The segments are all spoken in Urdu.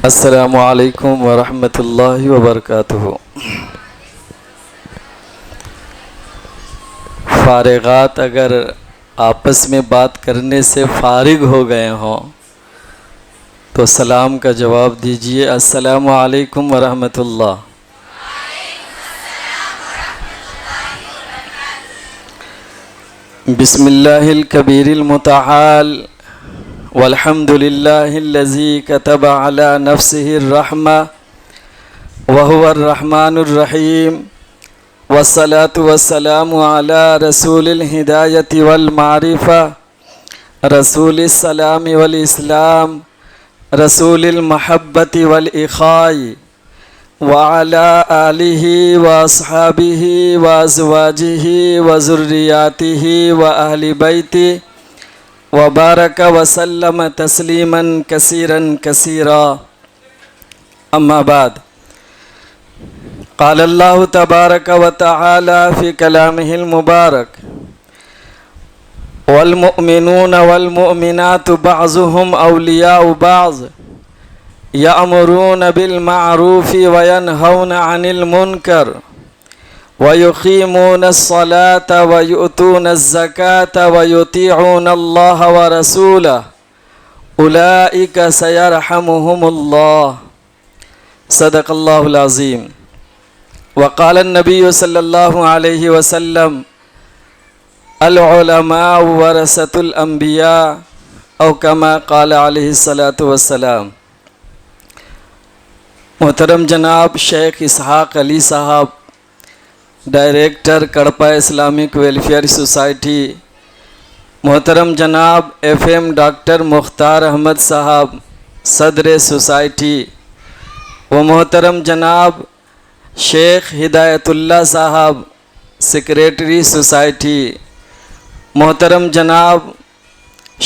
السلام علیکم ورحمۃ اللہ وبرکاتہ۔ فارغات اگر آپس میں بات کرنے سے فارغ ہو گئے ہوں تو سلام کا جواب دیجیے، السلام علیکم ورحمۃ اللہ۔ بسم اللہ الکبیر المتعال والحمد للہ الذی کتب علی نفسہ الرحمہ وہو الرحمن الرحیم، والصلاة والسلام علی رسول الہدایۃ والمعرفہ، رسول السلام والاسلام، رسول المحبت والإخاء، وعلى آلہ واصحابہ وازواجہ وذریاتہ وأہل بیتہ وبارک وسلم تسلیما کثیرا کثیرا، اما بعد، قال اللہ تبارک وتعالی فی کلامہ المبارک، والمؤمنون والمؤمنات بعضهم اولیاء بعض یأمرون بالمعروف وینہون عن المنکر وَيُقِيمُونَ الصَّلَاةَ وَيُؤْتُونَ الزَّكَاةَ وَيُطِيعُونَ اللَّهَ وَرَسُولَهُ أُولَئِكَ سَيَرْحَمُهُمُ اللَّهُ صدق اللہ العظیم۔ وقال النبی صلی اللہ علیہ وسلم العلماء ورثۃ الانبیاء او کما قال علیہ الصلاۃ والسلام۔ محترم جناب شیخ اسحاق علی صاحب، ڈائریکٹر کڑپہ اسلامک ویلفیئر سوسائٹی، محترم جناب ایف ایم ڈاکٹر مختار احمد صاحب، صدر سوسائٹی، و محترم جناب شیخ ہدایت اللہ صاحب، سیکریٹری سوسائٹی، محترم جناب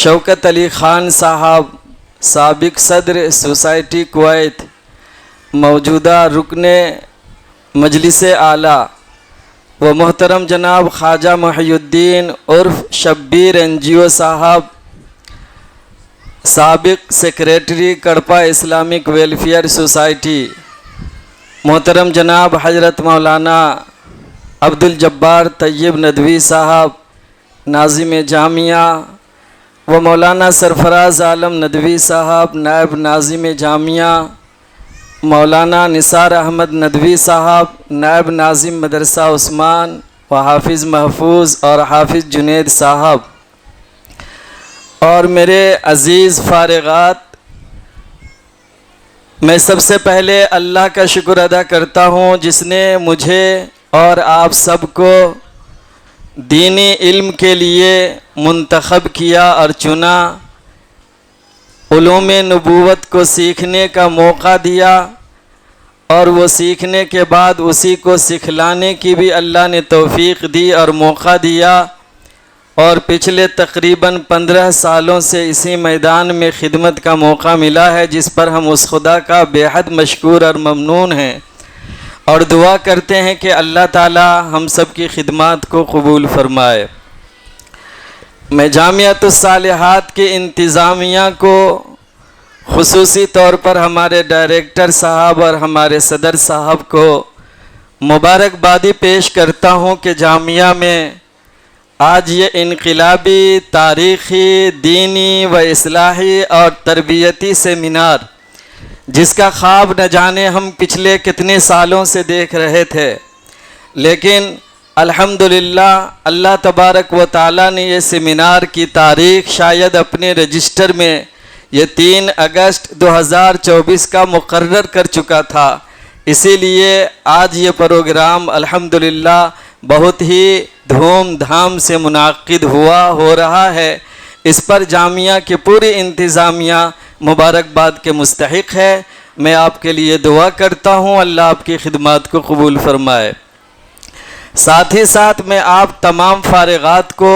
شوکت علی خان صاحب، سابق صدر سوسائٹی کویت، موجودہ رکن مجلس اعلیٰ، و محترم جناب خواجہ محی الدین عرف شبیر این جی او صاحب، سابق سیکریٹری کڑپہ اسلامک ویلفیئر سوسائٹی، محترم جناب حضرت مولانا عبدالجبار طیب ندوی صاحب، ناظم جامعہ، و مولانا سرفراز عالم ندوی صاحب، نائب ناظم جامعہ، مولانا نثار احمد ندوی صاحب، نائب ناظم مدرسہ عثمان، و حافظ محفوظ اور حافظ جنید صاحب، اور میرے عزیز فارغات، میں سب سے پہلے اللہ کا شکر ادا کرتا ہوں جس نے مجھے اور آپ سب کو دینی علم کے لیے منتخب کیا اور چنا، علوم نبوت کو سیکھنے کا موقع دیا، اور وہ سیکھنے کے بعد اسی کو سکھلانے کی بھی اللہ نے توفیق دی اور موقع دیا، اور پچھلے تقریباً 15 سالوں سے اسی میدان میں خدمت کا موقع ملا ہے، جس پر ہم اس خدا کا بے حد مشکور اور ممنون ہیں، اور دعا کرتے ہیں کہ اللہ تعالی ہم سب کی خدمات کو قبول فرمائے۔ میں جامعۃ الصالحات کے انتظامیہ کو، خصوصی طور پر ہمارے ڈائریکٹر صاحب اور ہمارے صدر صاحب کو مبارکبادی پیش کرتا ہوں کہ جامعہ میں آج یہ انقلابی، تاریخی، دینی و اصلاحی اور تربیتی سیمینار، جس کا خواب نہ جانے ہم پچھلے کتنے سالوں سے دیکھ رہے تھے، لیکن الحمدللہ اللہ تبارک و تعالیٰ نے یہ سیمینار کی تاریخ شاید اپنے رجسٹر میں یہ 3 اگست 2024 کا مقرر کر چکا تھا، اسی لیے آج یہ پروگرام الحمدللہ بہت ہی دھوم دھام سے منعقد ہو رہا ہے۔ اس پر جامعہ کی پوری انتظامیہ مبارکباد کے مستحق ہے۔ میں آپ کے لیے دعا کرتا ہوں، اللہ آپ کی خدمات کو قبول فرمائے۔ ساتھ ہی ساتھ میں آپ تمام فارغات کو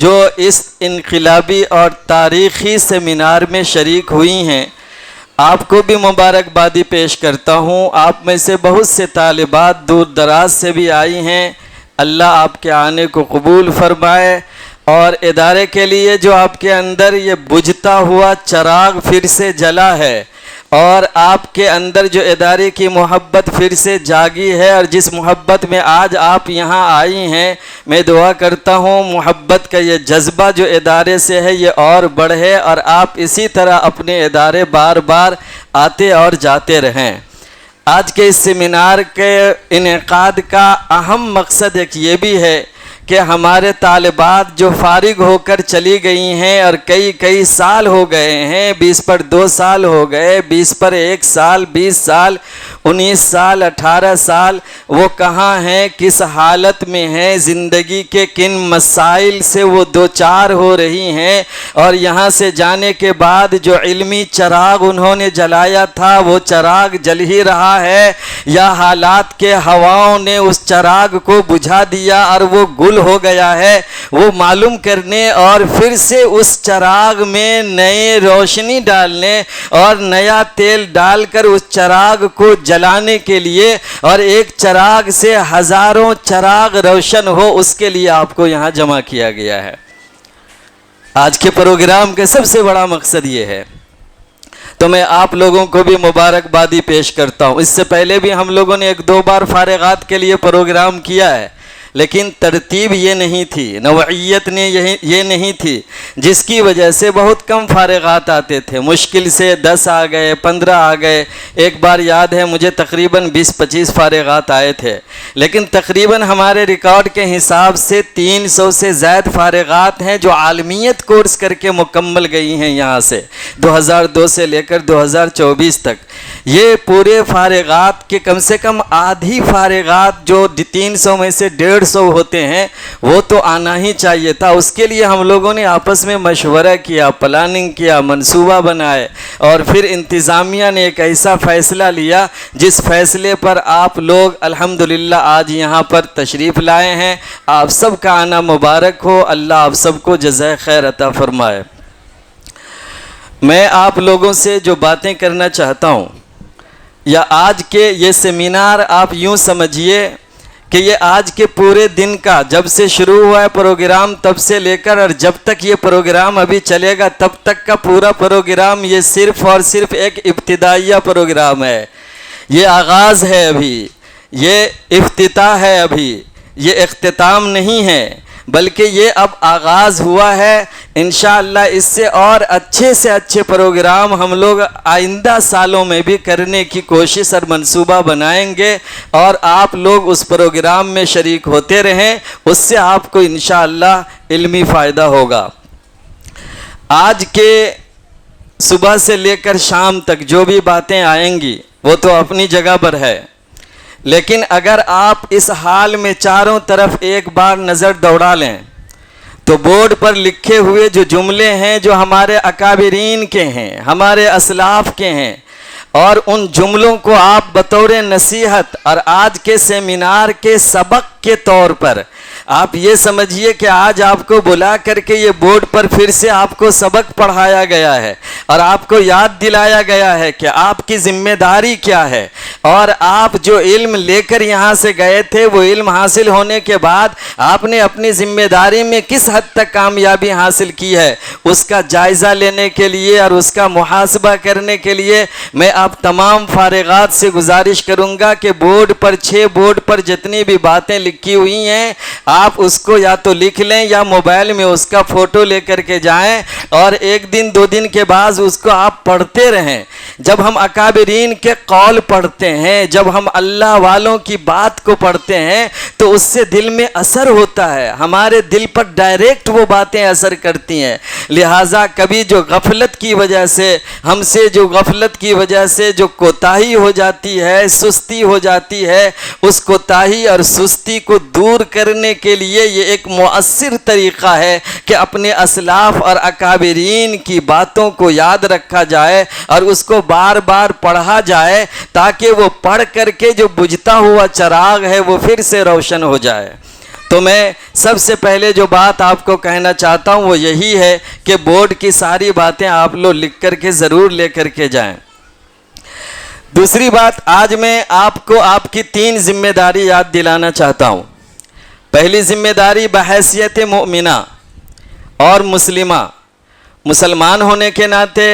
جو اس انقلابی اور تاریخی سیمینار میں شریک ہوئی ہیں، آپ کو بھی مبارکبادی پیش کرتا ہوں۔ آپ میں سے بہت سے طالبات دور دراز سے بھی آئی ہیں، اللہ آپ کے آنے کو قبول فرمائے، اور ادارے کے لیے جو آپ کے اندر یہ بجھتا ہوا چراغ پھر سے جلا ہے اور آپ کے اندر جو ادارے کی محبت پھر سے جاگی ہے، اور جس محبت میں آج آپ یہاں آئی ہیں، میں دعا کرتا ہوں محبت کا یہ جذبہ جو ادارے سے ہے یہ اور بڑھے، اور آپ اسی طرح اپنے ادارے بار بار آتے اور جاتے رہیں۔ آج کے اس سیمینار کے انعقاد کا اہم مقصد ایک یہ بھی ہے کہ ہمارے طالبات جو فارغ ہو کر چلی گئی ہیں اور کئی سال ہو گئے ہیں، 20 پر 2 سال ہو گئے، 20 پر 1 سال، 20 سال، 19 سال، 18 سال، وہ کہاں ہیں، کس حالت میں ہیں، زندگی کے کن مسائل سے وہ دوچار ہو رہی ہیں، اور یہاں سے جانے کے بعد جو علمی چراغ انہوں نے جلایا تھا وہ چراغ جل ہی رہا ہے، یا حالات کے ہواؤں نے اس چراغ کو بجھا دیا اور وہ گل ہو گیا ہے، وہ معلوم کرنے اور پھر سے اس چراغ میں نئے روشنی ڈالنے اور نیا تیل ڈال کر اس چراغ کو جلانے کے لیے، اور ایک چراغ سے ہزاروں چراغ روشن ہو، اس کے لیے آپ کو یہاں جمع کیا گیا ہے۔ آج کے پروگرام کا سب سے بڑا مقصد یہ ہے، تو میں آپ لوگوں کو بھی مبارکبادی پیش کرتا ہوں۔ اس سے پہلے بھی ہم لوگوں نے 1-2 بار فارغات کے لیے پروگرام کیا ہے، لیکن ترتیب یہ نہیں تھی، نوعیت نے یہ نہیں تھی، جس کی وجہ سے بہت کم فارغات آتے تھے، مشکل سے 10 آ گئے، 15 آ گئے۔ ایک بار یاد ہے مجھے تقریباً 20-25 فارغات آئے تھے، لیکن تقریباً ہمارے ریکارڈ کے حساب سے 300 سے زائد فارغات ہیں جو عالمیت کورس کر کے مکمل گئی ہیں یہاں سے، 2002 سے لے کر 2024 تک۔ یہ پورے فارغات کے کم سے کم آدھی فارغات جو 300 میں سے 150 ہوتے ہیں وہ تو آنا ہی چاہیے تھا۔ اس کے لیے ہم لوگوں نے آپس میں مشورہ کیا، پلاننگ کیا، منصوبہ بنائے، اور پھر انتظامیہ نے ایک ایسا فیصلہ لیا جس فیصلے پر آپ لوگ الحمدللہ آج یہاں پر تشریف لائے ہیں۔ آپ سب کا آنا مبارک ہو، اللہ آپ سب کو جزائے خیر عطا فرمائے۔ میں آپ لوگوں سے جو باتیں کرنا چاہتا ہوں، یا آج کے یہ سیمینار آپ یوں سمجھیے کہ یہ آج کے پورے دن کا، جب سے شروع ہوا ہے پروگرام تب سے لے کر اور جب تک یہ پروگرام ابھی چلے گا تب تک کا پورا پروگرام یہ صرف اور صرف ایک ابتدائیہ پروگرام ہے۔ یہ آغاز ہے، ابھی یہ افتتاح ہے، ابھی یہ اختتام نہیں ہے، بلکہ یہ اب آغاز ہوا ہے۔ انشاءاللہ اس سے اور اچھے سے اچھے پروگرام ہم لوگ آئندہ سالوں میں بھی کرنے کی کوشش اور منصوبہ بنائیں گے، اور آپ لوگ اس پروگرام میں شریک ہوتے رہیں، اس سے آپ کو انشاءاللہ علمی فائدہ ہوگا۔ آج کے صبح سے لے کر شام تک جو بھی باتیں آئیں گی وہ تو اپنی جگہ پر ہے، لیکن اگر آپ اس حال میں چاروں طرف ایک بار نظر دوڑا لیں تو بورڈ پر لکھے ہوئے جو جملے ہیں جو ہمارے اکابرین کے ہیں، ہمارے اسلاف کے ہیں، اور ان جملوں کو آپ بطور نصیحت اور آج کے سیمینار کے سبق کے طور پر آپ یہ سمجھیے کہ آج آپ کو بلا کر کے یہ بورڈ پر پھر سے آپ کو سبق پڑھایا گیا ہے اور آپ کو یاد دلایا گیا ہے کہ آپ کی ذمہ داری کیا ہے، اور آپ جو علم لے کر یہاں سے گئے تھے وہ علم حاصل ہونے کے بعد آپ نے اپنی ذمہ داری میں کس حد تک کامیابی حاصل کی ہے، اس کا جائزہ لینے کے لیے اور اس کا محاسبہ کرنے کے لیے میں آپ تمام فارغات سے گزارش کروں گا کہ بورڈ پر 6 بورڈ پر جتنی بھی باتیں لکھی ہوئی ہیں آپ اس کو یا تو لکھ لیں یا موبائل میں اس کا فوٹو لے کر کے جائیں، اور 1 دن 2 دن کے بعد اس کو آپ پڑھتے رہیں۔ جب ہم اکابرین کے قول پڑھتے ہیں، جب ہم اللہ والوں کی بات کو پڑھتے ہیں تو اس سے دل میں اثر ہوتا ہے، ہمارے دل پر ڈائریکٹ وہ باتیں اثر کرتی ہیں۔ لہٰذا کبھی جو غفلت کی وجہ سے ہم سے جو کوتاہی ہو جاتی ہے، سستی ہو جاتی ہے، اس کوتاہی اور سستی کو دور کرنے کے لیے یہ ایک مؤثر طریقہ ہے کہ اپنے اسلاف اور اکابرین کی باتوں کو یاد رکھا جائے اور اس کو بار بار پڑھا جائے، تاکہ وہ پڑھ کر کے جو بجھتا ہوا چراغ ہے وہ پھر سے روشن ہو جائے۔ تو میں سب سے پہلے جو بات آپ کو کہنا چاہتا ہوں وہ یہی ہے کہ بورڈ کی ساری باتیں آپ لوگ لکھ کر کے ضرور لے کر کے جائیں۔ دوسری بات، آج میں آپ کو آپ کی 3 ذمہ داری یاد دلانا چاہتا ہوں۔ پہلی ذمہ داری بحیثیت مومنہ اور مسلمہ، مسلمان ہونے کے ناطے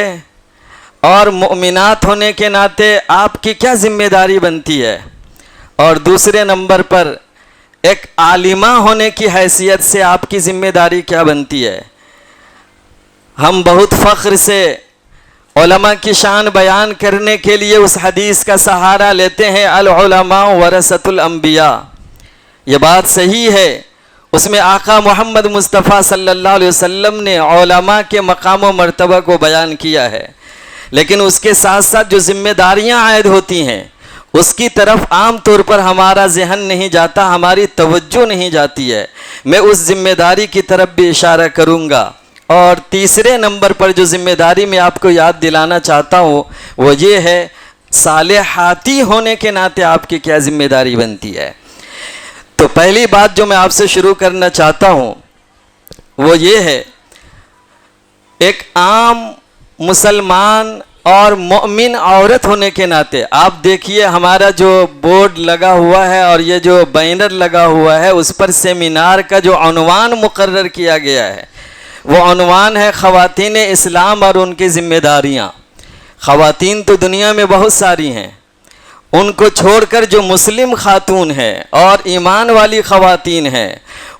اور مؤمنات ہونے کے ناطے آپ کی کیا ذمہ داری بنتی ہے، اور دوسرے نمبر پر ایک عالمہ ہونے کی حیثیت سے آپ کی ذمہ داری کیا بنتی ہے۔ ہم بہت فخر سے علماء کی شان بیان کرنے کے لیے اس حدیث کا سہارا لیتے ہیں، العلماء ورثۃ الانبیاء۔ یہ بات صحیح ہے، اس میں آقا محمد مصطفیٰ صلی اللہ علیہ وسلم نے علماء کے مقام و مرتبہ کو بیان کیا ہے، لیکن اس کے ساتھ ساتھ جو ذمہ داریاں عائد ہوتی ہیں اس کی طرف عام طور پر ہمارا ذہن نہیں جاتا، ہماری توجہ نہیں جاتی ہے۔ میں اس ذمہ داری کی طرف بھی اشارہ کروں گا۔ اور تیسرے نمبر پر جو ذمہ داری میں آپ کو یاد دلانا چاہتا ہوں وہ یہ ہے، صالحاتی ہونے کے ناطے آپ کی کیا ذمہ داری بنتی ہے۔ تو پہلی بات جو میں آپ سے شروع کرنا چاہتا ہوں وہ یہ ہے، ایک عام مسلمان اور مومن عورت ہونے کے ناطے آپ دیکھیے ہمارا جو بورڈ لگا ہوا ہے اور یہ جو بینر لگا ہوا ہے اس پر سیمینار کا جو عنوان مقرر کیا گیا ہے وہ عنوان ہے خواتین اسلام اور ان کی ذمہ داریاں۔ خواتین تو دنیا میں بہت ساری ہیں، ان کو چھوڑ کر جو مسلم خاتون ہیں اور ایمان والی خواتین ہیں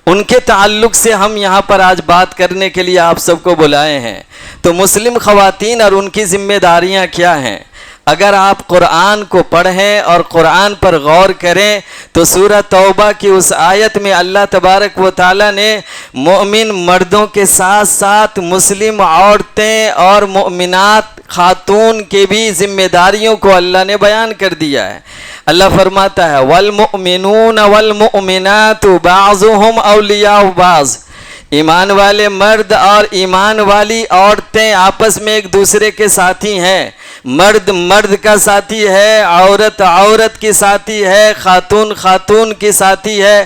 ان کے تعلق سے ہم یہاں پر آج بات کرنے کے لیے آپ سب کو بلائے ہیں۔ تو مسلم خواتین اور ان کی ذمہ داریاں کیا ہیں؟ اگر آپ قرآن کو پڑھیں اور قرآن پر غور کریں تو سورہ توبہ کی اس آیت میں اللہ تبارک و تعالیٰ نے مومن مردوں کے ساتھ ساتھ مسلم عورتیں اور مومنات خاتون کے بھی ذمہ داریوں کو اللہ نے بیان کر دیا ہے۔ اللہ فرماتا ہے والمؤمنون والمؤمنات بعضهم اولیاء بعض، ایمان والے مرد اور ایمان والی عورتیں آپس میں ایک دوسرے کے ساتھی ہیں۔ مرد مرد کا ساتھی ہے، عورت عورت کی ساتھی ہے، خاتون خاتون کی ساتھی ہے،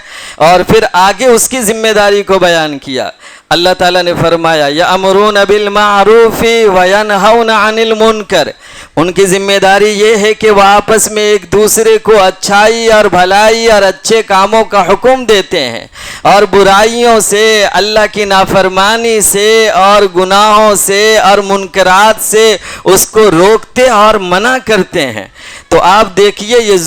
اور پھر آگے اس کی ذمہ داری کو بیان کیا۔ اللہ تعالیٰ نے فرمایا یأمرون بالمعروف وینہون عن المنکر، ان کی ذمہ داری یہ ہے کہ وہ آپس میں ایک دوسرے کو اچھائی اور بھلائی اور اچھے کاموں کا حکم دیتے ہیں، اور برائیوں سے، اللہ کی نافرمانی سے اور گناہوں سے اور منکرات سے اس کو روکتے اور منع کرتے ہیں۔ تو آپ دیکھیے یہ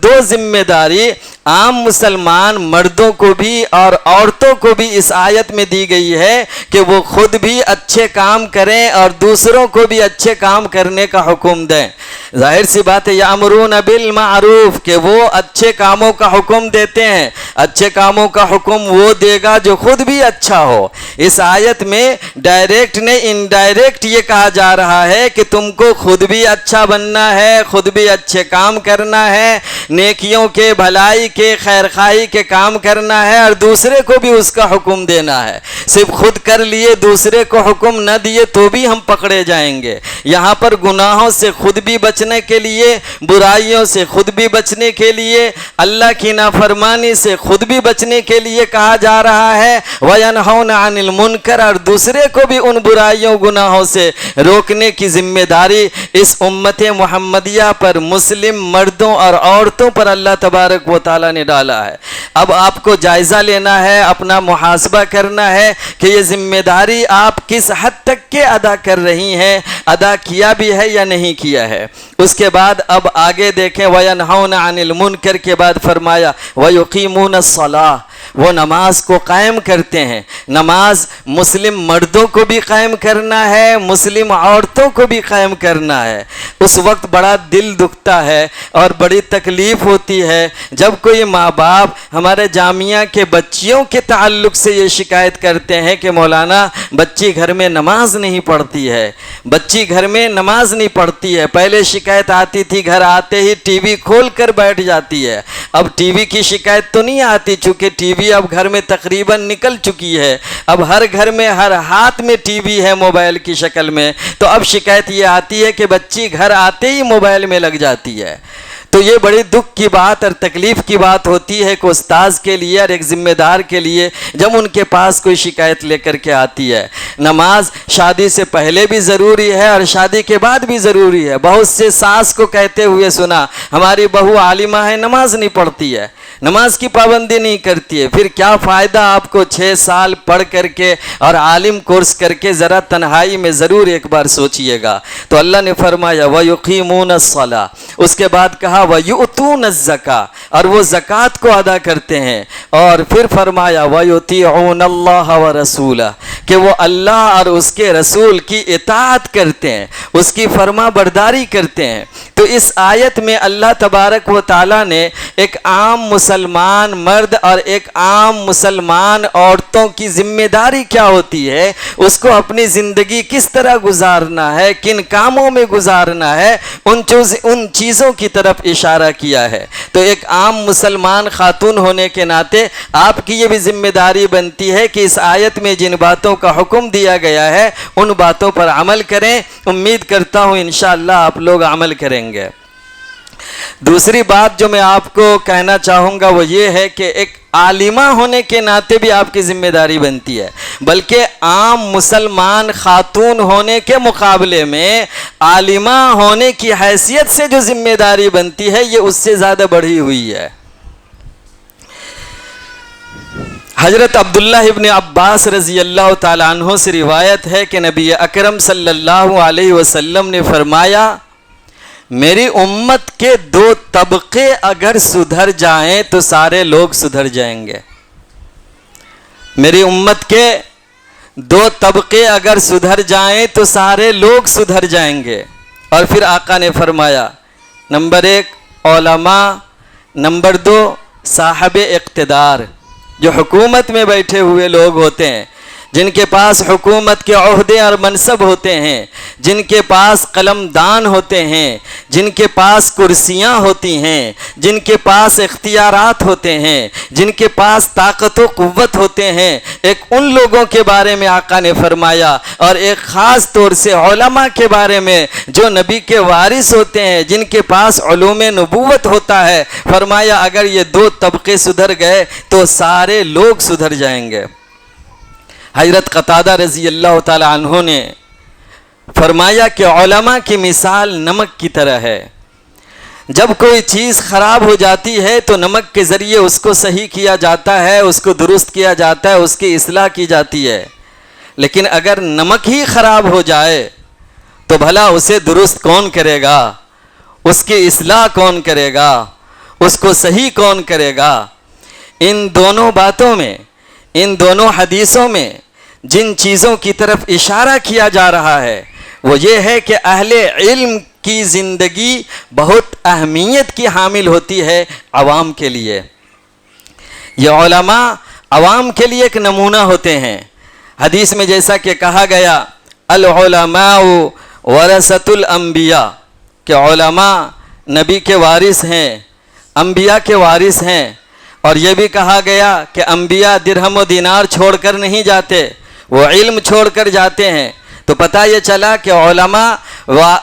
دو ذمہ داری عام مسلمان مردوں کو بھی اور عورتوں کو بھی اس آیت میں دی گئی ہے کہ وہ خود بھی اچھے کام کریں اور دوسروں کو بھی اچھے کام کرنے کا حکم دیں۔ ظاہر سی بات ہے یامرون بالمعروف کہ وہ اچھے کاموں کا حکم دیتے ہیں۔ اچھے کاموں کا حکم وہ دے گا جو خود بھی اچھا ہو۔ اس آیت میں ڈائریکٹ نے انڈائریکٹ یہ کہا جا رہا ہے کہ تم کو خود بھی اچھا بننا ہے، خود بھی اچھے کام کرنا ہے، نیکیوں کے، بھلائی کے، خیرخواہی کے کام کرنا ہے، اور دوسرے کو بھی اس کا حکم دینا ہے۔ صرف خود کر لیے دوسرے کو حکم نہ دیے تو بھی ہم پکڑے جائیں گے۔ یہاں پر گناہوں سے خود بھی بچنے کے لیے، برائیوں سے خود بھی بچنے کے لیے، اللہ کی نافرمانی سے خود بھی بچنے کے لیے کہا جا رہا ہے وَيَنْهَوْنَ عَنِ الْمُنْكَرِ، اور دوسرے کو بھی ان برائیوں گناہوں سے روکنے کی ذمہ داری اس امت محمدیہ پر، مسلم مردوں اور عورتوں پر اللہ تبارک و تعالیٰ نے ڈالا ہے۔ اب آپ کو جائزہ لینا ہے، اپنا محاسبہ کرنا ہے کہ یہ ذمہ داری آپ کس حد تک کے ادا کر رہی ہیں، ادا کیا بھی ہے یا نہیں کیا ہے۔ اس کے بعد اب آگے دیکھیں وَيَنْهَوْنَ عَنِ الْمُنْكَرِ کے بعد فرمایا وَيُقِيمُونَ الصَّلَاةَ، وہ نماز کو قائم کرتے ہیں۔ نماز مسلم مردوں کو بھی قائم کرنا ہے، مسلم عورتوں کو بھی قائم کرنا ہے۔ اس وقت بڑا دل دکھتا ہے اور بڑی تکلیف ہوتی ہے جب کوئی ماں باپ ہمارے جامعہ کے بچیوں کے تعلق سے یہ شکایت کرتے ہیں کہ مولانا بچی گھر میں نماز نہیں پڑھتی ہے، بچی گھر میں نماز نہیں پڑھتی ہے۔ پہلے شکایت آتی تھی گھر آتے ہی ٹی وی کھول کر بیٹھ جاتی ہے، اب ٹی وی کی شکایت تو نہیں آتی چونکہ ٹی وی اب گھر میں تقریباً نکل چکی ہے، اب ہر گھر میں ہر ہاتھ میں ٹی وی ہے موبائل کی شکل میں، تو اب شکایت یہ آتی ہے کہ بچی گھر آتے ہی موبائل میں لگ جاتی ہے۔ تو یہ بڑی دکھ کی بات اور تکلیف کی بات ہوتی ہے کہ استاذ کے لیے اور ایک ذمہ دار کے لیے جب ان کے پاس کوئی شکایت لے کر کے آتی ہے۔ نماز شادی سے پہلے بھی ضروری ہے اور شادی کے بعد بھی ضروری ہے۔ بہت سے ساس کو کہتے ہوئے سنا ہماری بہو عالمہ ہے نماز نہیں پڑھتی ہے، نماز کی پابندی نہیں کرتی ہے، پھر کیا فائدہ آپ کو 6 سال پڑھ کر کے اور عالم کورس کر کے؟ ذرا تنہائی میں ضرور ایک بار سوچئے گا۔ تو اللہ نے فرمایا وَيُقِيمُونَ الصَّلَاةَ، اس کے بعد کہا وَيُؤْتُونَ الزَّكَاةَ، اور وہ زکوٰۃ کو ادا کرتے ہیں، اور پھر فرمایا وَيُطِيعُونَ اللَّهَ وَرَسُولَهُ، کہ وہ اللہ اور اس کے رسول کی اطاعت کرتے ہیں، اس کی فرما برداری کرتے ہیں۔ تو اس آیت میں اللہ تبارک و تعالیٰ نے ایک عام مسلمان مرد اور ایک عام مسلمان عورتوں کی ذمہ داری کیا ہوتی ہے، اس کو اپنی زندگی کس طرح گزارنا ہے، کن کاموں میں گزارنا ہے، ان چیزوں کی طرف اشارہ کیا ہے۔ تو ایک عام مسلمان خاتون ہونے کے ناطے آپ کی یہ بھی ذمہ داری بنتی ہے کہ اس آیت میں جن باتوں کا حکم دیا گیا ہے ان باتوں پر عمل کریں۔ امید کرتا ہوں انشاءاللہ آپ لوگ عمل کریں گے۔ دوسری بات جو میں آپ کو کہنا چاہوں گا وہ یہ ہے کہ ایک عالمہ ہونے کے ناطے بھی آپ کی ذمہ داری بنتی ہے، بلکہ عام مسلمان خاتون ہونے کے مقابلے میں عالمہ ہونے کی حیثیت سے جو ذمہ داری بنتی ہے یہ اس سے زیادہ بڑھی ہوئی ہے۔ حضرت عبداللہ ابن عباس رضی اللہ تعالیٰ عنہ سے روایت ہے کہ نبی اکرم صلی اللہ علیہ وسلم نے فرمایا، میری امت کے 2 طبقے اگر سدھر جائیں تو سارے لوگ سدھر جائیں گے۔ میری امت کے 2 طبقے اگر سدھر جائیں تو سارے لوگ سدھر جائیں گے۔ اور پھر آقا نے فرمایا، نمبر 1 علماء، نمبر 2 صاحب اقتدار، جو حکومت میں بیٹھے ہوئے لوگ ہوتے ہیں، جن کے پاس حکومت کے عہدے اور منصب ہوتے ہیں، جن کے پاس قلم دان ہوتے ہیں، جن کے پاس کرسیاں ہوتی ہیں، جن کے پاس اختیارات ہوتے ہیں، جن کے پاس طاقت و قوت ہوتے ہیں، ایک ان لوگوں کے بارے میں آقا نے فرمایا، اور ایک خاص طور سے علماء کے بارے میں جو نبی کے وارث ہوتے ہیں، جن کے پاس علوم نبوت ہوتا ہے، فرمایا اگر یہ 2 طبقے سدھر گئے تو سارے لوگ سدھر جائیں گے۔ حضرت قتادہ رضی اللہ تعالی عنہ نے فرمایا کہ علماء کی مثال نمک کی طرح ہے، جب کوئی چیز خراب ہو جاتی ہے تو نمک کے ذریعے اس کو صحیح کیا جاتا ہے، اس کو درست کیا جاتا ہے، اس کی اصلاح کی جاتی ہے، لیکن اگر نمک ہی خراب ہو جائے تو بھلا اسے درست کون کرے گا، اس کی اصلاح کون کرے گا، اس کو صحیح کون کرے گا؟ ان دونوں باتوں میں، ان دونوں حدیثوں میں جن چیزوں کی طرف اشارہ کیا جا رہا ہے وہ یہ ہے کہ اہل علم کی زندگی بہت اہمیت کی حامل ہوتی ہے عوام کے لیے۔ یہ علماء عوام کے لیے ایک نمونہ ہوتے ہیں۔ حدیث میں جیسا کہ کہا گیا العلماء ورثۃ الانبیاء، کہ علماء نبی کے وارث ہیں، انبیاء کے وارث ہیں۔ اور یہ بھی کہا گیا کہ انبیاء درہم و دینار چھوڑ کر نہیں جاتے، وہ علم چھوڑ کر جاتے ہیں۔ تو پتہ یہ چلا کہ علماء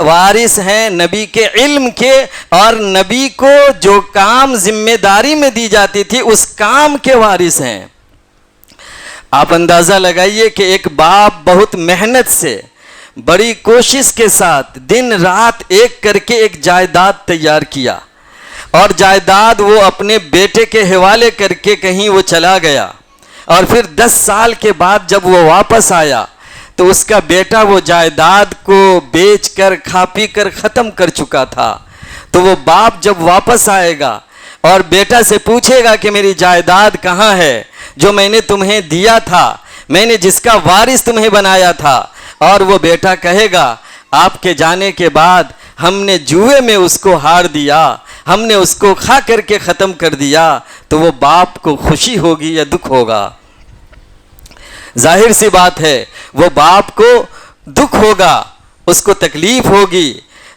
وارث ہیں نبی کے علم کے، اور نبی کو جو کام ذمہ داری میں دی جاتی تھی اس کام کے وارث ہیں۔ آپ اندازہ لگائیے کہ ایک باپ بہت محنت سے، بڑی کوشش کے ساتھ دن رات ایک کر کے ایک جائیداد تیار کیا، اور جائیداد وہ اپنے بیٹے کے حوالے کر کے کہیں وہ چلا گیا، اور پھر 10 سال کے بعد جب وہ واپس آیا تو اس کا بیٹا وہ جائیداد کو بیچ کر کھا پی کر ختم کر چکا تھا۔ تو وہ باپ جب واپس آئے گا اور بیٹا سے پوچھے گا کہ میری جائیداد کہاں ہے جو میں نے تمہیں دیا تھا، میں نے جس کا وارث تمہیں بنایا تھا، اور وہ بیٹا کہے گا آپ کے جانے کے بعد ہم نے جوئے میں اس کو ہار دیا، ہم نے اس کو کھا کر کے ختم کر دیا، تو وہ باپ کو خوشی ہوگی یا دکھ ہوگا؟ ظاہر سی بات ہے وہ باپ کو دکھ ہوگا، اس کو تکلیف ہوگی۔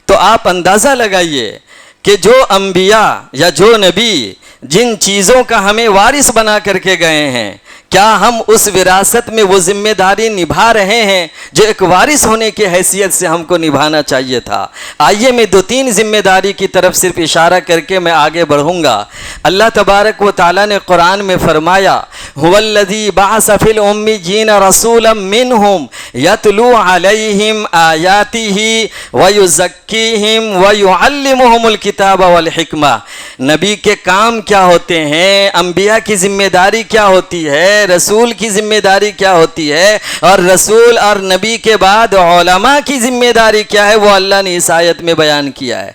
تو آپ اندازہ لگائیے کہ جو انبیاء یا جو نبی جن چیزوں کا ہمیں وارث بنا کر کے گئے ہیں، کیا ہم اس وراثت میں وہ ذمہ داری نبھا رہے ہیں جو ایک وارث ہونے کی حیثیت سے ہم کو نبھانا چاہیے تھا؟ آئیے میں 2-3 ذمہ داری کی طرف صرف اشارہ کر کے میں آگے بڑھوں گا۔ اللہ تبارک و تعالیٰ نے قرآن میں فرمایا هو الذی بعث فی الامیین رسولا منہم یتلو علیہم آیاتہ ویزکیہم ویعلمہم الکتاب والحکمہ۔ نبی کے کام کیا ہوتے ہیں، انبیاء کی ذمہ داری کیا ہوتی ہے، رسول کی ذمہ داری کیا ہوتی ہے، اور رسول اور نبی کے بعد علماء کی ذمہ داری کیا ہے، وہ اللہ نے اس آیت میں بیان کیا ہے۔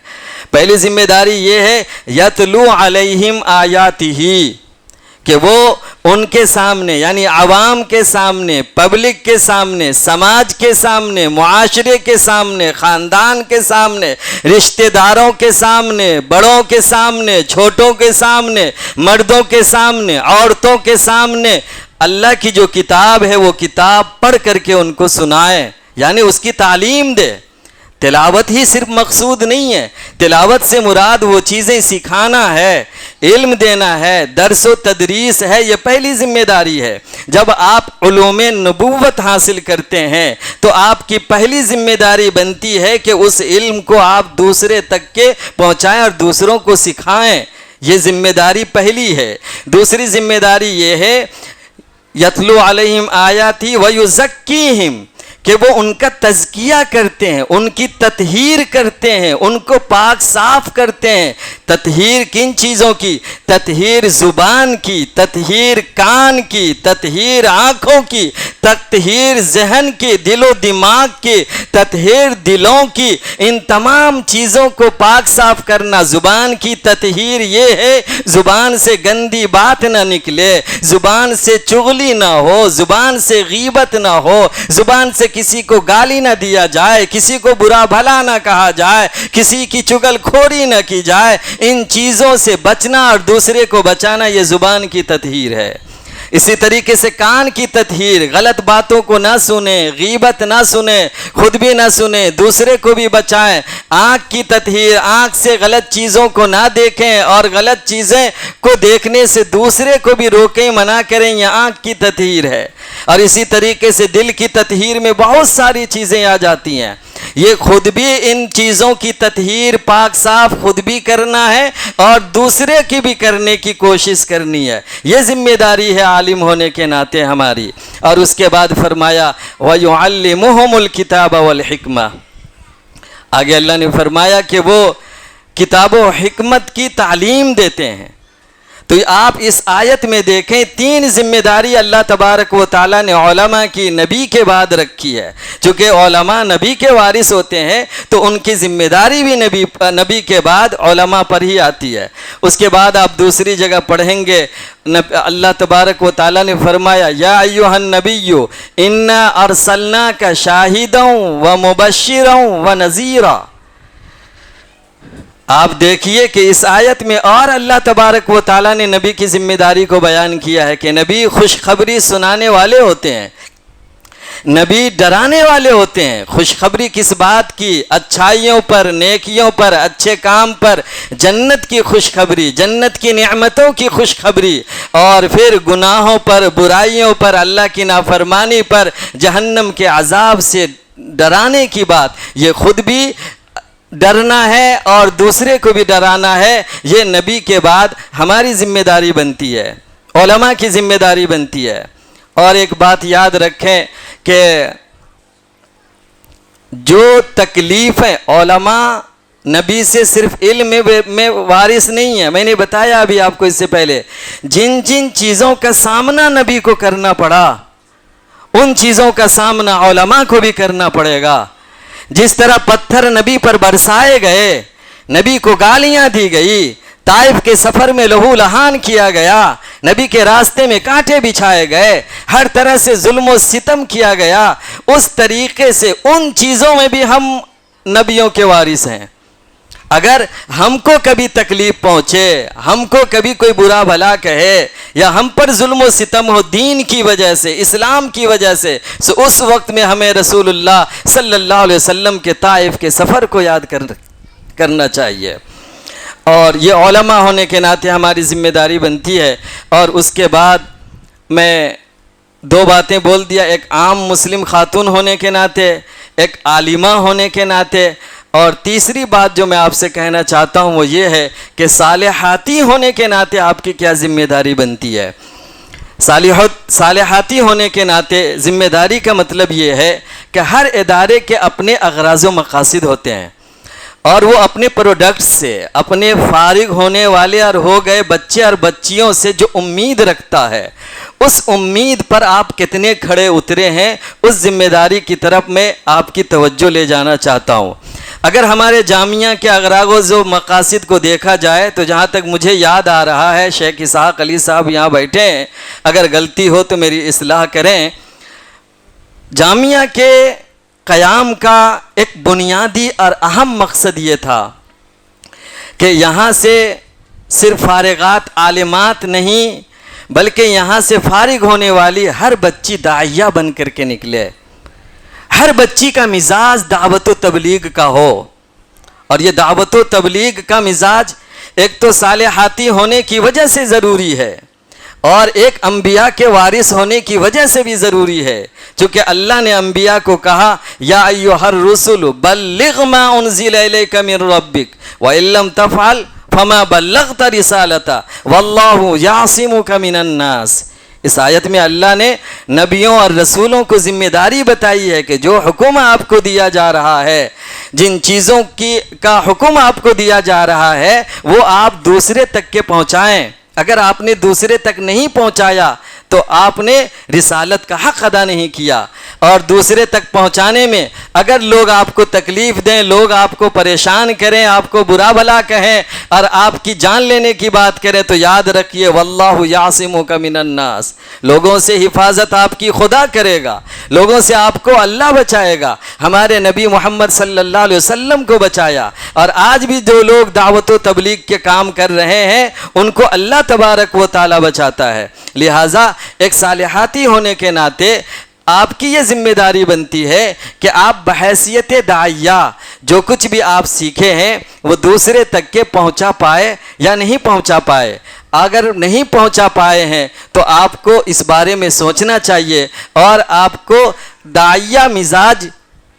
پہلی ذمہ داری یہ ہے یتلو علیہم آیاتہ، کہ وہ ان کے سامنے یعنی عوام کے سامنے، پبلک کے سامنے، سماج کے سامنے، معاشرے کے سامنے، خاندان کے سامنے، رشتہ داروں کے سامنے، بڑوں کے سامنے، چھوٹوں کے سامنے، مردوں کے سامنے، عورتوں کے سامنے اللہ کی جو کتاب ہے وہ کتاب پڑھ کر کے ان کو سنائے، یعنی اس کی تعلیم دے۔ تلاوت ہی صرف مقصود نہیں ہے، تلاوت سے مراد وہ چیزیں سکھانا ہے، علم دینا ہے، درس و تدریس ہے، یہ پہلی ذمہ داری ہے۔ جب آپ علوم نبوت حاصل کرتے ہیں تو آپ کی پہلی ذمہ داری بنتی ہے کہ اس علم کو آپ دوسرے تک کے پہنچائیں اور دوسروں کو سکھائیں، یہ ذمہ داری پہلی ہے۔ دوسری ذمہ داری یہ ہے یتلو علیہم آیاتہ ویزکیہم، کہ وہ ان کا تزکیہ کرتے ہیں، ان کی تطہیر کرتے ہیں، ان کو پاک صاف کرتے ہیں۔ تطہیر کن چیزوں کی؟ تطہیر زبان کی، تطہیر کان کی، تطہیر آنکھوں کی، تطہیر ذہن کی، دل و دماغ کی، تطہیر دلوں کی، ان تمام چیزوں کو پاک صاف کرنا۔ زبان کی تطہیر یہ ہے زبان سے گندی بات نہ نکلے، زبان سے چغلی نہ ہو، زبان سے غیبت نہ ہو، زبان سے کسی کو گالی نہ دیا جائے، کسی کو برا بھلا نہ کہا جائے، کسی کی چغل کھوری نہ کی جائے۔ ان چیزوں سے بچنا اور دوسرے کو بچانا یہ زبان کی تطہیر ہے۔ اسی طریقے سے کان کی تطہیر، غلط باتوں کو نہ سنیں، غیبت نہ سنیں، خود بھی نہ سنیں، دوسرے کو بھی بچائیں۔ آنکھ کی تطہیر، آنکھ سے غلط چیزوں کو نہ دیکھیں اور غلط چیزیں کو دیکھنے سے دوسرے کو بھی روکیں، منع کریں، یہ آنکھ کی تطہیر ہے۔ اور اسی طریقے سے دل کی تطہیر میں بہت ساری چیزیں آ جاتی ہیں، یہ خود بھی ان چیزوں کی تطہیر پاک صاف خود بھی کرنا ہے اور دوسرے کی بھی کرنے کی کوشش کرنی ہے، یہ ذمہ داری ہے عالم ہونے کے ناطے ہماری۔ اور اس کے بعد فرمایا وَيُعَلِّمُهُمُ الْكِتَابَ وَالْحِكْمَةَ، آگے اللہ نے فرمایا کہ وہ کتاب و حکمت کی تعلیم دیتے ہیں۔ تو آپ اس آیت میں دیکھیں تین ذمہ داری اللہ تبارک و تعالیٰ نے علماء کی نبی کے بعد رکھی ہے۔ چونکہ علماء نبی کے وارث ہوتے ہیں تو ان کی ذمہ داری بھی نبی کے بعد علماء پر ہی آتی ہے۔ اس کے بعد آپ دوسری جگہ پڑھیں گے اللہ تبارک و تعالیٰ نے فرمایا یا ایھا النبی انا ارسلناک شاہدا ومبشرا ونذیرا۔ آپ دیکھیے کہ اس آیت میں اور اللہ تبارک و تعالیٰ نے نبی کی ذمہ داری کو بیان کیا ہے کہ نبی خوشخبری سنانے والے ہوتے ہیں، نبی ڈرانے والے ہوتے ہیں۔ خوشخبری کس بات کی؟ اچھائیوں پر، نیکیوں پر، اچھے کام پر، جنت کی خوشخبری، جنت کی نعمتوں کی خوشخبری، اور پھر گناہوں پر، برائیوں پر، اللہ کی نافرمانی پر، جہنم کے عذاب سے ڈرانے کی بات۔ یہ خود بھی ڈرنا ہے اور دوسرے کو بھی ڈرانا ہے، یہ نبی کے بعد ہماری ذمہ داری بنتی ہے، علماء کی ذمہ داری بنتی ہے۔ اور ایک بات یاد رکھیں کہ جو تکلیفیں علماء نبی سے صرف علم میں وارث نہیں ہے، میں نے بتایا ابھی آپ کو اس سے پہلے، جن جن چیزوں کا سامنا نبی کو کرنا پڑا ان چیزوں کا سامنا علماء کو بھی کرنا پڑے گا۔ جس طرح پتھر نبی پر برسائے گئے، نبی کو گالیاں دی گئی، طائف کے سفر میں لہو لہان کیا گیا، نبی کے راستے میں کانٹے بچھائے گئے، ہر طرح سے ظلم و ستم کیا گیا، اس طریقے سے ان چیزوں میں بھی ہم نبیوں کے وارث ہیں۔ اگر ہم کو کبھی تکلیف پہنچے، ہم کو کبھی کوئی برا بھلا کہے یا ہم پر ظلم و ستم ہو دین کی وجہ سے، اسلام کی وجہ سے، اس وقت میں ہمیں رسول اللہ صلی اللہ علیہ وسلم کے طائف کے سفر کو یاد کرنا چاہیے۔ اور یہ علماء ہونے کے ناطے ہماری ذمہ داری بنتی ہے۔ اور اس کے بعد میں دو باتیں بول دیا، ایک عام مسلم خاتون ہونے کے ناطے، ایک عالمہ ہونے کے ناطے، اور تیسری بات جو میں آپ سے کہنا چاہتا ہوں وہ یہ ہے کہ صالحاتی ہونے کے ناطے آپ کی کیا ذمہ داری بنتی ہے۔ صالحاتی ہونے کے ناطے ذمہ داری کا مطلب یہ ہے کہ ہر ادارے کے اپنے اغراض و مقاصد ہوتے ہیں، اور وہ اپنے پروڈکٹ سے، اپنے فارغ ہونے والے اور ہو گئے بچے اور بچیوں سے جو امید رکھتا ہے، اس امید پر آپ کتنے کھڑے اترے ہیں، اس ذمہ داری کی طرف میں آپ کی توجہ لے جانا چاہتا ہوں۔ اگر ہمارے جامعہ کے اغراض و مقاصد کو دیکھا جائے تو جہاں تک مجھے یاد آ رہا ہے، شیخ اسحاق علی صاحب یہاں بیٹھے ہیں، اگر غلطی ہو تو میری اصلاح کریں، جامعہ کے قیام کا ایک بنیادی اور اہم مقصد یہ تھا کہ یہاں سے صرف فارغات عالمات نہیں بلکہ یہاں سے فارغ ہونے والی ہر بچی داعیہ بن کر کے نکلے، ہر بچی کا مزاج دعوت و تبلیغ کا ہو۔ اور یہ دعوت و تبلیغ کا مزاج ایک تو صالحاتی ہونے کی وجہ سے ضروری ہے اور ایک انبیاء کے وارث ہونے کی وجہ سے بھی ضروری ہے، چونکہ اللہ نے انبیاء کو کہا یا ایھا الرسل بلغ ما انزل الیک من ربک وان لم تفعل فما بلغت رسالتہ واللہ یعصمک من الناس۔ اس آیت میں اللہ نے نبیوں اور رسولوں کو ذمہ داری بتائی ہے کہ جو حکم آپ کو دیا جا رہا ہے، جن چیزوں کا حکم آپ کو دیا جا رہا ہے، وہ آپ دوسرے تک کے پہنچائیں۔ اگر آپ نے دوسرے تک نہیں پہنچایا تو آپ نے رسالت کا حق ادا نہیں کیا۔ اور دوسرے تک پہنچانے میں اگر لوگ آپ کو تکلیف دیں، لوگ آپ کو پریشان کریں، آپ کو برا بھلا کہیں اور آپ کی جان لینے کی بات کریں تو یاد رکھیے واللہ یعصمک من الناس، لوگوں سے حفاظت آپ کی خدا کرے گا، لوگوں سے آپ کو اللہ بچائے گا۔ ہمارے نبی محمد صلی اللہ علیہ وسلم کو بچایا، اور آج بھی جو لوگ دعوت و تبلیغ کے کام کر رہے ہیں ان کو اللہ تبارک و تعالی بچاتا ہے۔ لہٰذا ایک صالحاتی ہونے کے ناطے آپ کی یہ ذمہ داری بنتی ہے کہ آپ بحیثیت داعیہ جو کچھ بھی آپ سیکھے ہیں وہ دوسرے تک کے پہنچا پائے یا نہیں پہنچا پائے۔ اگر نہیں پہنچا پائے ہیں تو آپ کو اس بارے میں سوچنا چاہیے اور آپ کو داعیہ مزاج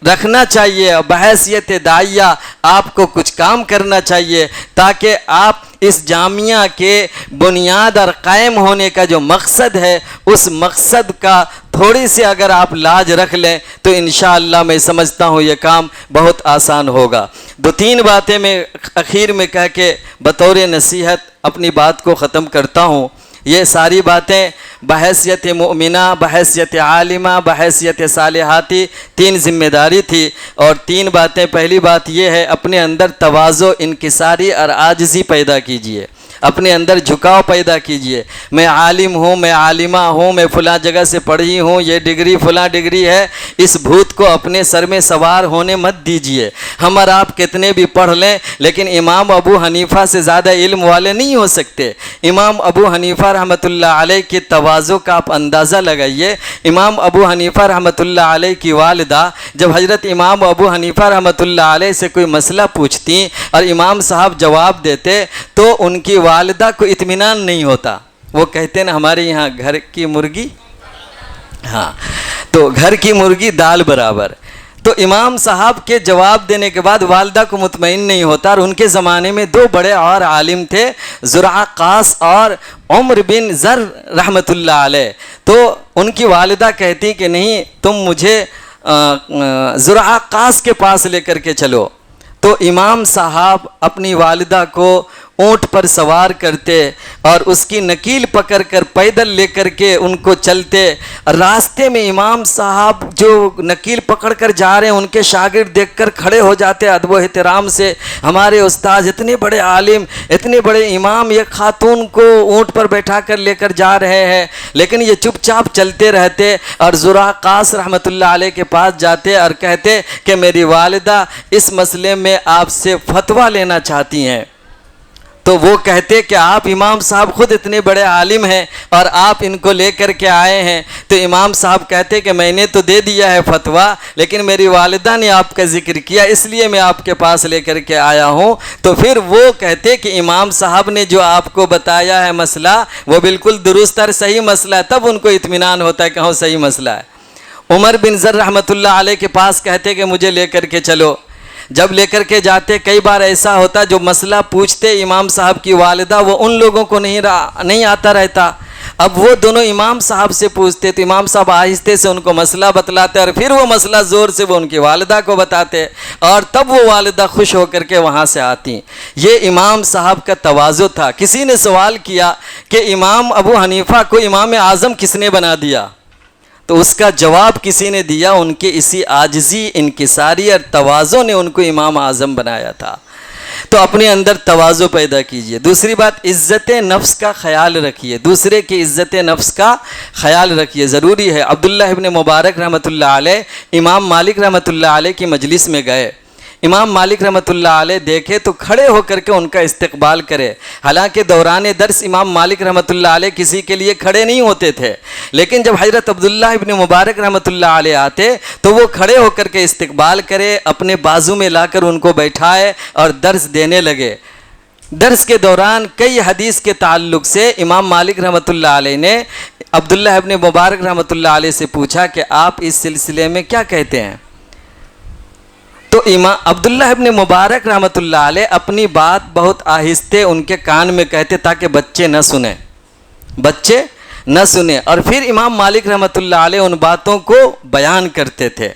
رکھنا چاہیے، اور بحیثیت داعیہ آپ کو کچھ کام کرنا چاہیے تاکہ آپ اس جامعہ کے بنیاد اور قائم ہونے کا جو مقصد ہے اس مقصد کا تھوڑی سی اگر آپ لاج رکھ لیں تو انشاءاللہ میں سمجھتا ہوں یہ کام بہت آسان ہوگا۔ دو تین باتیں میں اخیر میں کہہ کے بطور نصیحت اپنی بات کو ختم کرتا ہوں۔ یہ ساری باتیں بحیثیت مؤمنہ، بحیثیت عالمہ، بحیثیت صالحاتی تین ذمہ داری تھی، اور تین باتیں، پہلی بات یہ ہے اپنے اندر تواضع، انکساری اور عاجزی پیدا کیجئے، اپنے اندر جھکاؤ پیدا کیجئے۔ میں عالم ہوں، میں عالمہ ہوں، میں فلاں جگہ سے پڑھی ہوں، یہ ڈگری فلاں ڈگری ہے، اس بھوت کو اپنے سر میں سوار ہونے مت دیجئے۔ ہم اور آپ کتنے بھی پڑھ لیں لیکن امام ابو حنیفہ سے زیادہ علم والے نہیں ہو سکتے۔ امام ابو حنیفہ رحمۃ اللہ علیہ کی تواضع کا آپ اندازہ لگائیے۔ امام ابو حنیفہ رحمۃ اللہ علیہ کی والدہ جب حضرت امام ابو حنیفہ رحمۃ اللہ علیہ سے کوئی مسئلہ پوچھتی اور امام صاحب جواب دیتے تو ان کی والدہ کو اطمینان نہیں ہوتا۔ وہ کہتے ہیں ہمارے یہاں گھر کی مرغی، ہاں تو گھر کی مرغی دال برابر۔ تو امام صاحب کے جواب دینے کے بعد والدہ کو مطمئن نہیں ہوتا، اور ان کے زمانے میں دو بڑے اور عالم تھے، زرع قاص اور عمر بن زر رحمۃ اللہ علیہ۔ تو ان کی والدہ کہتی کہ نہیں، تم مجھے زرع قاص کے پاس لے کر کے چلو۔ تو امام صاحب اپنی والدہ کو اونٹ پر سوار کرتے اور اس کی نکیل پکڑ کر پیدل لے کر کے ان کو چلتے۔ راستے میں امام صاحب جو نکیل پکڑ کر جا رہے ہیں ان کے شاگرد دیکھ کر کھڑے ہو جاتے ادب و احترام سے، ہمارے استاذ اتنے بڑے عالم، اتنے بڑے امام ایک خاتون کو اونٹ پر بیٹھا کر لے کر جا رہے ہیں، لیکن یہ چپ چاپ چلتے رہتے اور زرع قاص رحمۃ اللہ علیہ کے پاس جاتے اور کہتے کہ میری والدہ اس مسئلے میں آپ سے فتویٰ لینا چاہتی ہیں۔ تو وہ کہتے کہ آپ امام صاحب خود اتنے بڑے عالم ہیں اور آپ ان کو لے کر کے آئے ہیں۔ تو امام صاحب کہتے کہ میں نے تو دے دیا ہے فتویٰ، لیکن میری والدہ نے آپ کا ذکر کیا اس لیے میں آپ کے پاس لے کر کے آیا ہوں۔ تو پھر وہ کہتے کہ امام صاحب نے جو آپ کو بتایا ہے مسئلہ وہ بالکل درست اور صحیح مسئلہ ہے، تب ان کو اطمینان ہوتا ہے کہ ہاں صحیح مسئلہ ہے۔ عمر بن زر رحمۃ اللہ علیہ کے پاس کہتے کہ مجھے لے کر کے چلو۔ جب لے کر کے جاتے کئی بار ایسا ہوتا جو مسئلہ پوچھتے امام صاحب کی والدہ وہ ان لوگوں کو نہیں آتا رہتا، اب وہ دونوں امام صاحب سے پوچھتے تو امام صاحب آہستہ سے ان کو مسئلہ بتلاتے اور پھر وہ مسئلہ زور سے وہ ان کی والدہ کو بتاتے اور تب وہ والدہ خوش ہو کر کے وہاں سے آتی۔ یہ امام صاحب کا تواضع تھا۔ کسی نے سوال کیا کہ امام ابو حنیفہ کو امام اعظم کس نے بنا دیا؟ تو اس کا جواب کسی نے دیا، ان کے اسی عاجزی، انکساری اور تواضع نے ان کو امام اعظم بنایا تھا۔ تو اپنے اندر تواضع پیدا کیجئے۔ دوسری بات، عزت نفس کا خیال رکھیے، دوسرے کی عزت نفس کا خیال رکھیے، ضروری ہے۔ عبداللہ ابن مبارک رحمۃ اللہ علیہ امام مالک رحمۃ اللہ علیہ کی مجلس میں گئے۔ امام مالک رحمۃ اللہ علیہ دیکھے تو کھڑے ہو کر کے ان کا استقبال کرے۔ حالانکہ دوران درس امام مالک رحمۃ اللہ علیہ کسی کے لیے کھڑے نہیں ہوتے تھے، لیکن جب حضرت عبداللہ ابن مبارک رحمۃ اللہ علیہ آتے تو وہ کھڑے ہو کر کے استقبال کرے، اپنے بازو میں لا کر ان کو بیٹھائے اور درس دینے لگے۔ درس کے دوران کئی حدیث کے تعلق سے امام مالک رحمۃ اللہ علیہ نے عبداللہ ابن مبارک رحمۃ اللہ علیہ سے پوچھا کہ آپ اس سلسلے میں کیا کہتے ہیں؟ تو امام عبداللہ ابن مبارک رحمۃ اللہ علیہ اپنی بات بہت آہستہ ان کے کان میں کہتے تاکہ بچے نہ سنیں، بچے نہ سنیں، اور پھر امام مالک رحمۃ اللہ علیہ ان باتوں کو بیان کرتے تھے۔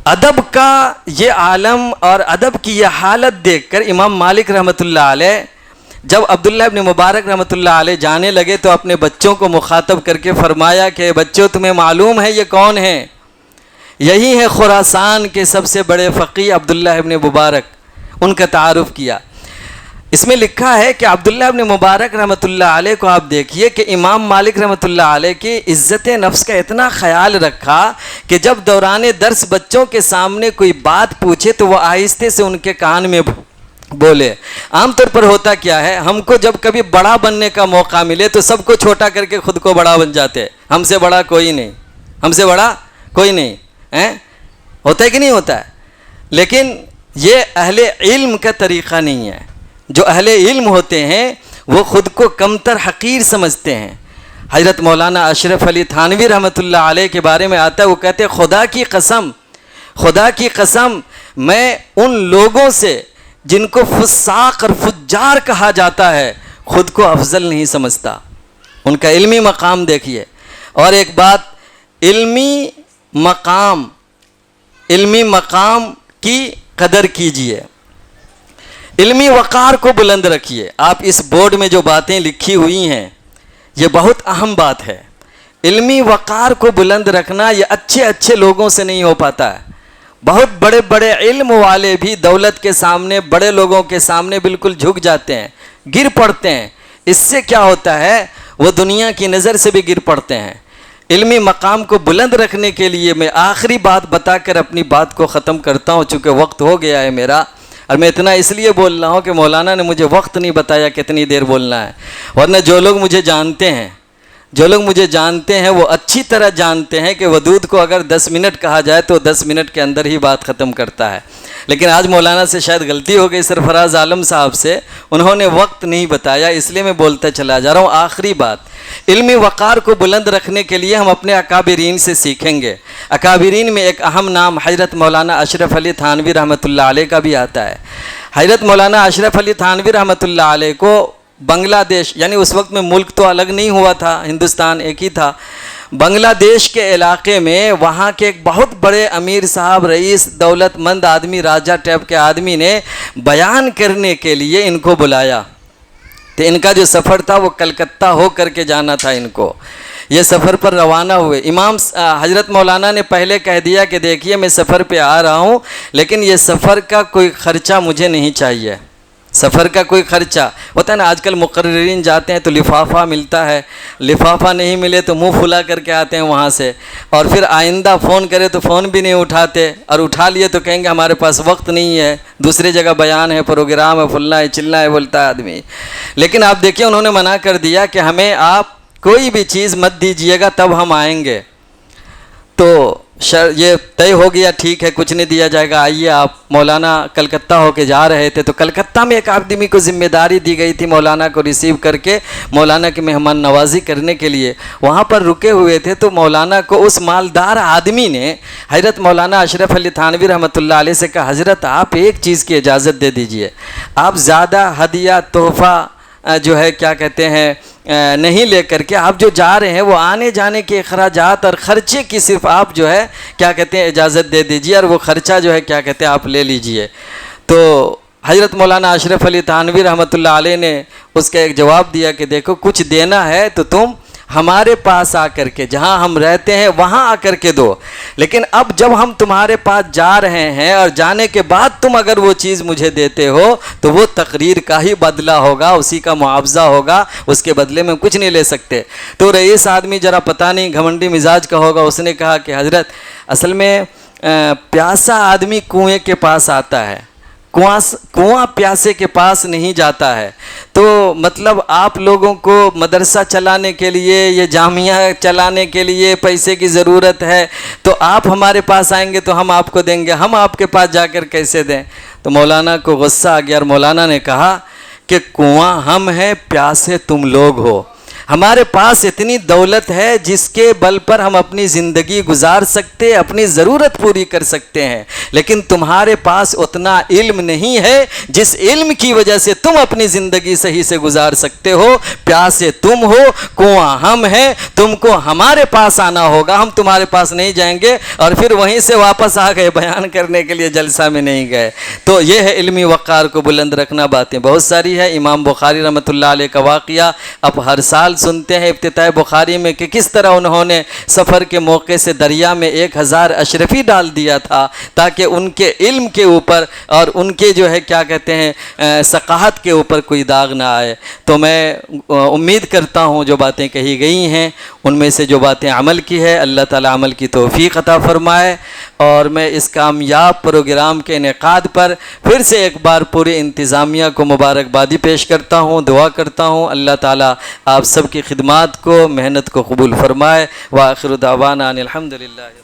ادب کا یہ عالم اور ادب کی یہ حالت دیکھ کر امام مالک رحمۃ اللہ علیہ جب عبداللہ ابن مبارک رحمۃ اللہ علیہ جانے لگے تو اپنے بچوں کو مخاطب کر کے فرمایا کہ بچوں تمہیں معلوم ہے یہ کون ہیں؟ یہی ہے خراسان کے سب سے بڑے فقیہ عبداللہ ابن مبارک۔ ان کا تعارف کیا۔ اس میں لکھا ہے کہ عبداللہ ابن مبارک رحمۃ اللہ علیہ کو آپ دیکھیے کہ امام مالک رحمۃ اللہ علیہ کی عزت نفس کا اتنا خیال رکھا کہ جب دوران درس بچوں کے سامنے کوئی بات پوچھے تو وہ آہستہ سے ان کے کان میں بولے۔ عام طور پر ہوتا کیا ہے، ہم کو جب کبھی بڑا بننے کا موقع ملے تو سب کو چھوٹا کر کے خود کو بڑا بن جاتے، ہم سے بڑا کوئی نہیں، ہم سے بڑا کوئی نہیں، ہوتا ہے کہ نہیں ہوتا ہے؟ لیکن یہ اہل علم کا طریقہ نہیں ہے۔ جو اہل علم ہوتے ہیں وہ خود کو کمتر حقیر سمجھتے ہیں۔ حضرت مولانا اشرف علی تھانوی رحمۃ اللہ علیہ کے بارے میں آتا ہے، وہ کہتے ہیں خدا کی قسم میں ان لوگوں سے جن کو فساق اور فجار کہا جاتا ہے خود کو افضل نہیں سمجھتا۔ ان کا علمی مقام دیکھیے۔ اور ایک بات، علمی مقام کی قدر کیجیے، علمی وقار کو بلند رکھیے۔ آپ اس بورڈ میں جو باتیں لکھی ہوئی ہیں یہ بہت اہم بات ہے۔ علمی وقار کو بلند رکھنا یہ اچھے لوگوں سے نہیں ہو پاتا ہے۔ بہت بڑے بڑے علم والے بھی دولت کے سامنے، بڑے لوگوں کے سامنے بالکل جھک جاتے ہیں، گر پڑتے ہیں۔ اس سے کیا ہوتا ہے، وہ دنیا کی نظر سے بھی گر پڑتے ہیں۔ علمی مقام کو بلند رکھنے کے لیے میں آخری بات بتا کر اپنی بات کو ختم کرتا ہوں، چونکہ وقت ہو گیا ہے میرا، اور میں اتنا اس لیے بول رہا ہوں کہ مولانا نے مجھے وقت نہیں بتایا کتنی دیر بولنا ہے، ورنہ جو لوگ مجھے جانتے ہیں وہ اچھی طرح جانتے ہیں کہ ودود کو اگر 10 منٹ کہا جائے تو 10 منٹ کے اندر ہی بات ختم کرتا ہے۔ لیکن آج مولانا سے شاید غلطی ہو گئی، سرفراز عالم صاحب سے، انہوں نے وقت نہیں بتایا، اس لیے میں بولتا چلا جا رہا ہوں۔ آخری بات، علمی وقار کو بلند رکھنے کے لیے ہم اپنے اکابرین سے سیکھیں گے۔ اکابرین میں ایک اہم نام حضرت مولانا اشرف علی تھانوی رحمۃ اللہ علیہ کا بھی آتا ہے۔ حضرت مولانا اشرف علی تھانوی رحمۃ اللہ علیہ کو بنگلہ دیش، یعنی اس وقت میں ملک تو الگ نہیں ہوا تھا، ہندوستان ایک ہی تھا، بنگلہ دیش کے علاقے میں وہاں کے ایک بہت بڑے امیر صاحب، رئیس، دولت مند آدمی، راجہ ٹائپ کے آدمی نے بیان کرنے کے لیے ان کو بلایا۔ تو ان کا جو سفر تھا وہ کلکتہ ہو کر کے جانا تھا ان کو۔ یہ سفر پر روانہ ہوئے۔ امام حضرت مولانا نے پہلے کہہ دیا کہ دیکھیے میں سفر پہ آ رہا ہوں، لیکن یہ سفر کا کوئی خرچہ مجھے نہیں چاہیے۔ سفر کا کوئی خرچہ ہوتا ہے نا، آج کل مقررین جاتے ہیں تو لفافہ ملتا ہے، لفافہ نہیں ملے تو منہ پھلا کر کے آتے ہیں وہاں سے، اور پھر آئندہ فون کرے تو فون بھی نہیں اٹھاتے، اور اٹھا لیے تو کہیں گے ہمارے پاس وقت نہیں ہے، دوسری جگہ بیان ہے، پروگرام ہے، پھلنا ہے چلنا ہے، بولتا ہے آدمی۔ لیکن آپ دیکھیں انہوں نے منع کر دیا کہ ہمیں آپ کوئی بھی چیز مت دیجیے گا، تب ہم آئیں گے۔ تو یہ طے ہو گیا، ٹھیک ہے کچھ نہیں دیا جائے گا، آئیے آپ۔ مولانا کلکتہ ہو کے جا رہے تھے تو کلکتہ میں ایک آدمی کو ذمہ داری دی گئی تھی مولانا کو ریسیو کر کے مولانا کی مہمان نوازی کرنے کے لیے، وہاں پر رکے ہوئے تھے۔ تو مولانا کو اس مالدار آدمی نے حضرت مولانا اشرف علی تھانوی رحمۃ اللہ علیہ سے کہا، حضرت آپ ایک چیز کی اجازت دے دیجئے، آپ زیادہ ہدیہ تحفہ جو ہے کیا کہتے ہیں نہیں لے کر کے آپ جو جا رہے ہیں وہ آنے جانے کے اخراجات اور خرچے کی صرف آپ جو ہے کیا کہتے ہیں اجازت دے دیجیے اور وہ خرچہ جو ہے کیا کہتے ہیں آپ لے لیجیے۔ تو حضرت مولانا اشرف علی تھانوی رحمۃ اللہ علیہ نے اس کا ایک جواب دیا کہ دیکھو کچھ دینا ہے تو تم ہمارے پاس آ کر کے، جہاں ہم رہتے ہیں وہاں آ کر کے دو، لیکن اب جب ہم تمہارے پاس جا رہے ہیں اور جانے کے بعد تم اگر وہ چیز مجھے دیتے ہو تو وہ تقریر کا ہی بدلہ ہوگا، اسی کا معاوضہ ہوگا، اس کے بدلے میں کچھ نہیں لے سکتے۔ تو رئیس آدمی ذرا پتہ نہیں گھمنڈی مزاج کا ہوگا، اس نے کہا کہ حضرت اصل میں پیاسا آدمی کنویں کے پاس آتا ہے، کنواں پیاسے کے پاس نہیں جاتا ہے۔ تو مطلب آپ لوگوں کو مدرسہ چلانے کے لیے یا جامعہ چلانے کے لیے پیسے کی ضرورت ہے تو آپ ہمارے پاس آئیں گے تو ہم آپ کو دیں گے، ہم آپ کے پاس جا کر کیسے دیں؟ تو مولانا کو غصہ آ گیا اور مولانا نے کہا کہ کنواں ہم ہیں، پیاسے تم لوگ ہو۔ ہمارے پاس اتنی دولت ہے جس کے بل پر ہم اپنی زندگی گزار سکتے، اپنی ضرورت پوری کر سکتے ہیں، لیکن تمہارے پاس اتنا علم نہیں ہے جس علم کی وجہ سے تم اپنی زندگی صحیح سے گزار سکتے ہو۔ پیاسے تم ہو، کنواں ہم ہیں، تم کو ہمارے پاس آنا ہوگا، ہم تمہارے پاس نہیں جائیں گے۔ اور پھر وہیں سے واپس آ گئے، بیان کرنے کے لیے جلسہ میں نہیں گئے۔ تو یہ ہے علمی وقار کو بلند رکھنا۔ باتیں بہت ساری ہے، امام بخاری رحمۃ اللہ علیہ کا واقعہ اب ہر سال سنتے ہیں افتتاح بخاری میں کہ کس طرح انہوں نے سفر کے موقع سے دریا میں 1000 اشرفی ڈال دیا تھا تاکہ ان کے علم کے اوپر اور ان کے جو ہے کیا کہتے ہیں ثقافت کے اوپر کوئی داغ نہ آئے۔ تو میں امید کرتا ہوں جو باتیں کہی گئی ہیں ان میں سے جو باتیں عمل کی ہے اللہ تعالیٰ عمل کی توفیق عطا فرمائے، اور میں اس کامیاب پروگرام کے انعقاد پر پھر سے ایک بار پوری انتظامیہ کو مبارکبادی پیش کرتا ہوں، دعا کرتا ہوں اللہ تعالیٰ آپ سب کی خدمات کو، محنت کو قبول فرمائے۔ وآخر دعوانا ان الحمدللہ۔